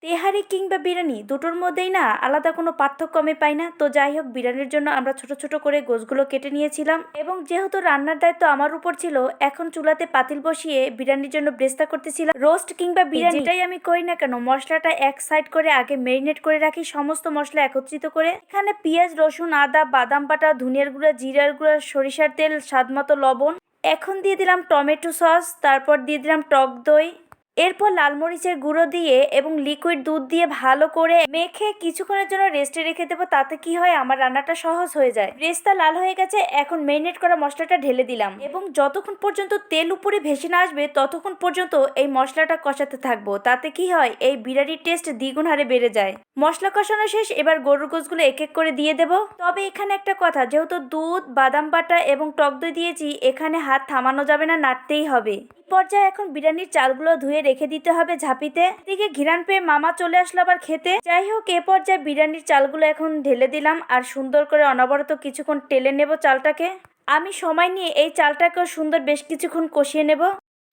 তেহারি কিংবা বিরিয়ানি দুটোর মধ্যেই না আলাদা কোনো পার্থক্য আমি পাই না। তো যাই হোক, বিরিয়ানির জন্য আমরা ছোট ছোট করে গোছগুলো কেটে নিয়েছিলাম এবং যেহেতু রান্নার দায়িত্ব আমার উপর ছিল, এখন চুলাতে পাতিল বসিয়ে বিরিয়ানির জন্য ব্রেস্তা করতেছিলাম। রোস্ট কিংবা বিরিয়ানি যেটাই আমি করি না কেন, মশলাটা এক সাইড করে আগে মেরিনেট করে রাখি, সমস্ত মশলা একত্রিত করে। এখানে পেঁয়াজ, রসুন, আদা, বাদাম বাটা, ধনিয়ার গুঁড়া, জিরার গুঁড়া, সরিষার তেল, স্বাদমতো লবণ। এখন দিয়ে দিলাম টমেটো সস, তারপর দিয়ে দিলাম টক দই, এরপর লাল মরিচের গুঁড়ো দিয়ে এবং লিকুইড দুধ দিয়ে ভালো করে মেখে কিছুক্ষণের জন্য রেস্টে রেখে দেবো। তাতে কি হয়, আমার রান্নাটা সহজ হয়ে যায়। রেস্তা লাল হয়ে গেছে, এখন মেরিনেট করা মশলাটা ঢেলে দিলাম এবং যতক্ষণ পর্যন্ত তেল উপরে ভেসে না আসবে ততক্ষণ পর্যন্ত এই মশলাটা কষাতে থাকবো। তাতে কি হয়, এই বিরিয়ানির টেস্ট দ্বিগুণ হারে বেড়ে যায়। মশলা কষানো শেষ, এবার গরুর গোশগুলো এক এক করে দিয়ে দেবো। তবে এখানে একটা কথা, যেহেতু দুধ, বাদাম বাটা এবং টক দই দিয়েছি, এখানে হাত থামানো যাবে না, নাড়তেই হবে। পর্যায়ে এখন বিরিয়ানির চালগুলো ধুয়ে রেখে দিতে হবে ঝাঁপিতে। এদিকে ঘিরান পেয়ে মামা চলে আসলো আবার খেতে। যাই হোক, এ পর্যায়ে বিরিয়ানির চালগুলো এখন ঢেলে দিলাম আর সুন্দর করে অনবরত কিছুক্ষণ টেলে নেব চালটাকে। আমি সময় নিয়ে এই চালটাকেও সুন্দর বেশ কিছুক্ষণ কষিয়ে নেব।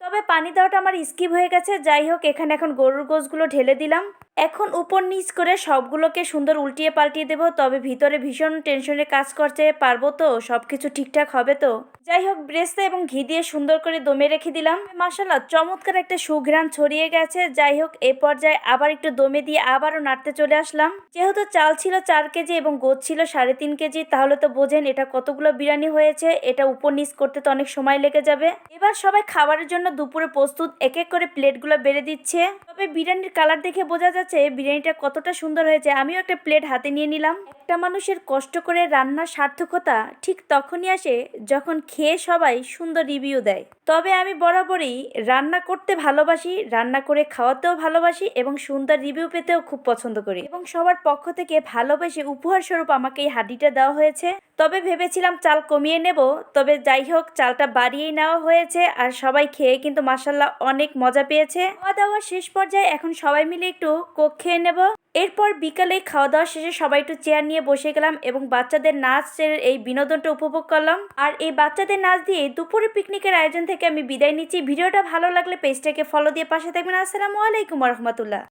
তবে পানি দেওয়াটা আমার স্কিপ হয়ে গেছে। যাই হোক, এখানে এখন গরুর গোশগুলো ঢেলে দিলাম। এখন উপর নিচ করে সবগুলোকে সুন্দর উল্টিয়ে পাল্টিয়ে দেবো। তবে ভিতরে ভীষণ টেনশনে কাজ করছে, পারবো তো, সবকিছু ঠিকঠাক হবে তো। যাই হোক, ব্রেস্তা এবং ঘি দিয়ে সুন্দর করে দমে রেখে দিলাম। মাশাআল্লাহ, চমৎকার একটা সুঘ্রাণ ছড়িয়ে গেছে। যাই হোক, এ পর্যায়ে আবার একটু দমে দিয়ে আবারও নাড়তে চলে আসলাম। যেহেতু চাল ছিল 4 কেজি এবং গোছ ছিল 3.5 কেজি, তাহলে তো বোঝেন এটা কতগুলো বিরিয়ানি হয়েছে। এটা উপর নিচ করতে তো অনেক সময় লেগে যাবে। এবার সবাই খাবারের জন্য দুপুরে প্রস্তুত, এক এক করে প্লেটগুলো বেড়ে দিচ্ছে। তবে বিরিয়ানির কালার দেখে বোঝা যাচ্ছে বিরিয়ানিটা কতটা সুন্দর হয়েছে। আমিও একটা প্লেট হাতে নিয়ে নিলাম। একটা মানুষের কষ্ট করে রান্নার সার্থকতা ঠিক তখনই আসে যখন খেয়ে সবাই সুন্দর রিভিউ দেয়। তবে আমি বরাবরই রান্না করতে ভালোবাসি, রান্না করে খাওয়াতেও ভালোবাসি এবং সুন্দর রিভিউ পেতেও খুব পছন্দ করি। এবং সবার পক্ষ থেকে ভালোবেসে উপহার স্বরূপ আমাকে এই হাঁড়িটা দেওয়া হয়েছে। তবে ভেবেছিলাম চাল কমিয়ে নেব, তবে যাই হোক, চালটা বাড়িয়েই নেওয়া হয়েছে আর সবাই খেয়ে কিন্তু মাশাআল্লাহ অনেক মজা পেয়েছে। খাওয়া দাওয়ার শেষ পর্যায়ে এখন সবাই মিলে একটু কোক খেয়ে নেব। এরপর বিকালে খাওয়া দাওয়া শেষে সবাই একটু চেয়ার নিয়ে বসে গেলাম এবং বাচ্চাদের নাচের এই বিনোদনটা উপভোগ করলাম। আর এই বাচ্চাদের নাচ দিয়ে দুপুরে পিকনিকের আয়োজন থেকে আমি বিদায় নিচ্ছি। ভিডিওটা ভালো লাগলে পেজটাকে ফলো দিয়ে পাশে থাকবেন। আসসালামু আলাইকুম রহমতুল্লাহ।